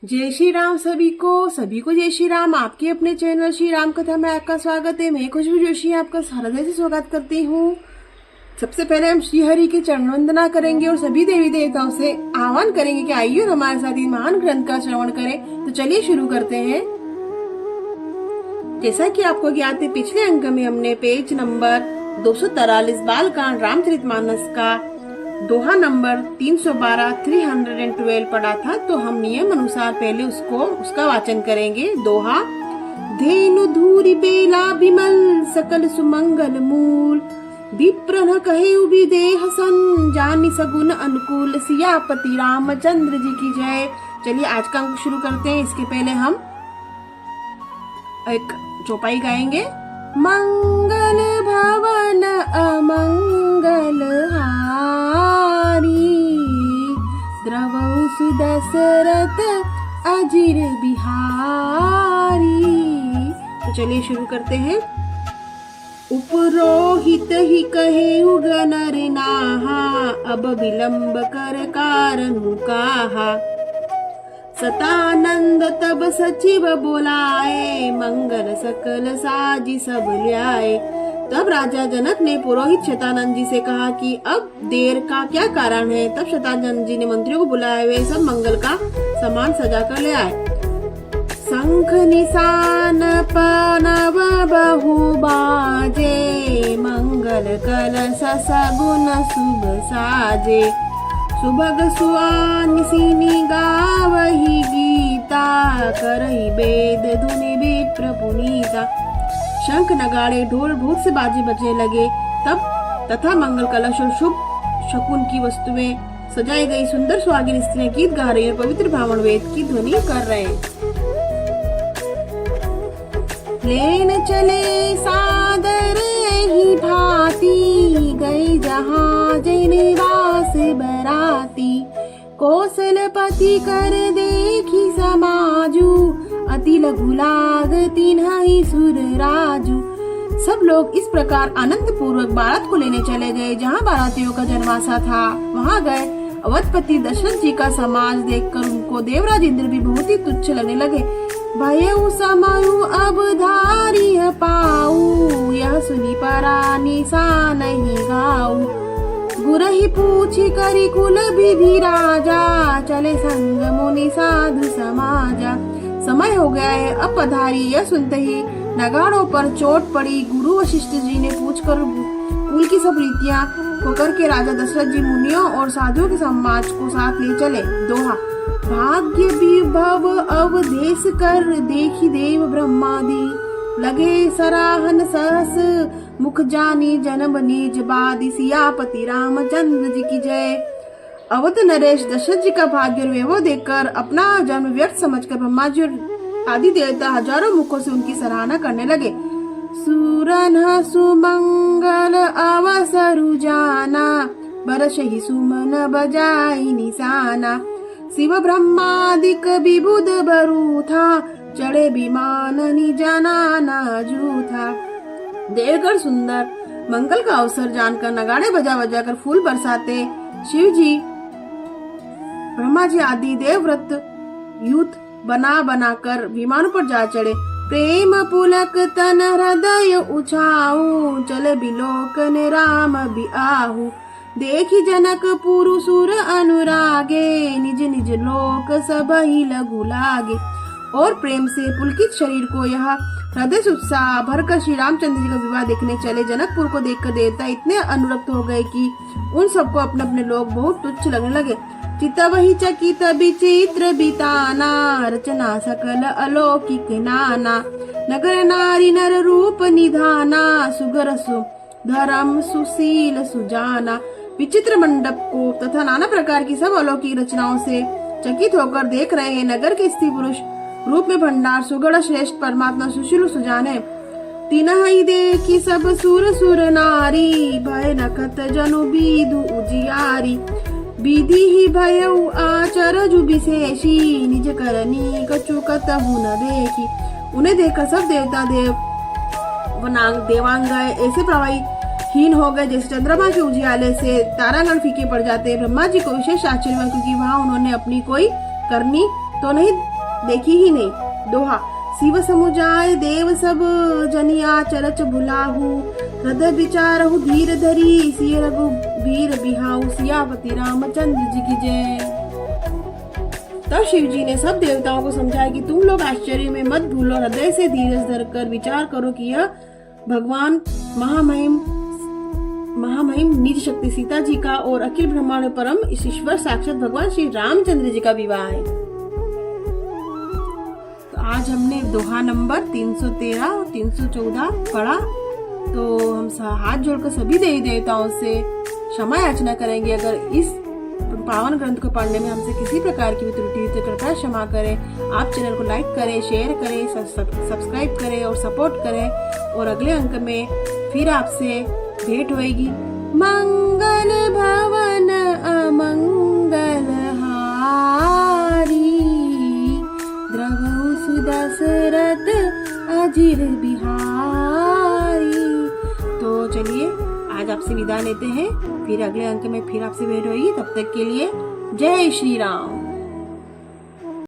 जय श्री राम सभी को जय श्री राम। आपके अपने चैनल श्री राम कथा में आपका स्वागत है। मैं खुशबू जोशी आपका हृदय से स्वागत करती हूँ। सबसे पहले हम श्री हरि की चरण वंदना करेंगे और सभी देवी देवताओं से आह्वान करेंगे कि आइए और हमारे साथ इस महान ग्रंथ का श्रवण करें। तो चलिए शुरू करते हैं। जैसा कि आपको ज्ञात है, पिछले अंक में हमने पेज नंबर 243 बालकांड रामचरितमानस का दोहा नंबर 312 पढ़ा था। तो हम नियम अनुसार पहले उसका वाचन करेंगे। दोहा। धेनु धूरी बेला बिमल सकल सुमंगल मूल, विप्र न कहे विदेह सन जानि सगुन अनुकूल। सियापति रामचंद्र जी की जय। चलिए आज का अंक शुरू करते हैं। इसके पहले हम एक चौपाई गाएंगे। मंगल भवन अमंगल हारी, द्रवौ सुदशरथ अजिर बिहारी। तो चलिए शुरू करते हैं। उपरोहित ही कहे उगनर नाहा, अब विलंब कर कारणु काहा। सतानंद तब सचिव बोलाए, मंगल सकल साजी सब ल्याए। तब राजा जनक ने पुरोहित शतानंद जी से कहा कि अब देर का क्या कारण है। तब शतानंद जी ने मंत्रियों को बुलाए, वे सब मंगल का सामान सजा कर ले आए। शंख निशान पनव बहु बाजे, मंगल कलश सगुन शुभ साजे। सुभग सुआन सिनी गावही गीता, करही वेद धुनि विप्र पुनीता। शंख नगाड़े ढोल बहुत से बाजे बजने लगे। तब तथा मंगल कलश और शुभ शकुन की वस्तुएं सजाई गई। सुंदर सुहागिन स्त्रियां गीत गा रही और पवित्र ब्राह्मण वेद की ध्वनि कर रहे हैं। लेन चले सादर ही भांति, गई जहाज निवास बराती। कौशलपति कर देखी समाजू, अति लघु लाग तिन्हि सुर राजू। सब लोग इस प्रकार आनंद पूर्वक बारात को लेने चले गए। जहाँ बारातियों का जनवासा था वहाँ गए। अवधपति दशरथ जी का समाज देखकर उनको देवराज इंद्र भी बहुत ही तुच्छ लगने लगे। भयउ समरु अब धारी पाऊ, यह सुनी परा निशा नहीं गाऊ। गुरहि पूछी करी कुल विधि राजा, चले संग मुनि साधु समाजा। समय हो गया है, अब पधारी। यह सुनते ही नगाड़ों पर चोट पड़ी। गुरु वशिष्ठ जी ने पूछकर कुल की सब रीतियां होकर के राजा दशरथ जी मुनियों और साधुओं के समाज को साथ ले चले। दोहा। भाग्य विभव अवधेश कर, देखी देव ब्रह्मादि। लगे सराहन सहस मुख जानी, जन्म निज बादी। सियापति रामचंद्र जी की जय। अवध नरेश दशरथ जी का भाग्य और वैभव देखकर अपना जन्म व्यर्थ समझकर ब्रह्मा जी और आदि देवता हजारों मुखों से उनकी सराहना करने लगे। सूरन सुमंगल अवसरु जाना, बरस ही सुमन बजाई निशाना। शिव ब्रह्मादिक विबुध बरु था, चढ़े विमान निजना नाजू था। देवगढ़ सुंदर मंगल का अवसर जानकर नगाड़े बजा बजा कर फूल बरसाते शिव जी, ब्रह्मा जी आदि देवव्रत यूथ बना बना कर विमानों पर जा चढ़े। प्रेम पुलक तन हृदय उछाऊ, चले बिलोकन राम बिआहू। देखी जनक पुरु सुर अनुरागे, निज निज लोक सब ही लघु लागे। और प्रेम से पुलकित शरीर को यह हृदय से उत्साह भरकर श्री रामचंद्र जी का विवाह देखने चले। जनकपुर को देखकर देवता इतने अनुरक्त हो गए कि उन सबको अपने अपने लोग बहुत तुच्छ लगने लगे। चित वही चकित विचित्र बिताना, रचना सकल अलौकिक नाना। नगर नारी नर रूप निधाना, सुगर धर्म सुशील सुजाना। विचित्र मंडप को तथा नाना प्रकार की सब अलौकिक रचनाओं से चकित होकर देख रहे हैं। नगर के स्त्री पुरुष रूप में भंडार, सुगढ़ श्रेष्ठ परमात्मा सुशील सुजान है। तिनहि देखी सब सुर सुर नारी, भय नखत जनु बीधु उजियारी। विधि ही भयउ आचरजु विशेषी, निज करनी कछु कतहु न देखी। उन्हें देखकर सब देवता देवांग ऐसे प्रभावी हीन हो गए जैसे चंद्रमा के उजियाले से तारागण फीके पड़ जाते। ब्रह्मा जी को विशेष आश्चर्य हुआ क्योंकि वहाँ उन्होंने अपनी कोई करनी तो नहीं देखी ही नहीं। दोहा, शिव समुजाय देव सब जनिया चरच भुलाहू, हृदय विचारहु धीर धरी, सिय रघुबीर बिहाऊ, सियापति रामचंद्र जी की जय। तब शिव जी ने सब देवताओं को समझाया कि तुम लोग आश्चर्य में मत भूलो, हृदय से धीरज धरकर विचार करो कि यह भगवान महामहिम निज शक्ति सीता जी का और अखिल ब्रह्मांड परम ईश्वर साक्षात भगवान श्री रामचंद्र जी का विवाह है। तो आज हमने दोहा नंबर 313 और 314 पढ़ा। तो हम हाथ जोड़कर सभी देवी देवताओं से क्षमा याचना करेंगे अगर इस पावन ग्रंथ को पढ़ने में हमसे किसी प्रकार की भी त्रुटि हुई तो कृपया क्षमा करें। आप चैनल को लाइक करें, शेयर करें, सब्सक्राइब करें और सपोर्ट करें। और अगले अंक में फिर आपसे भेंट होएगी। मंगल भवन अमंगल हारी, द्रवहु सुदशरथ अजिर बिहारी। तो चलिए आज आपसे विदा लेते हैं, फिर अगले अंक में फिर आपसे भेंट होगी। तब तक के लिए जय श्री राम।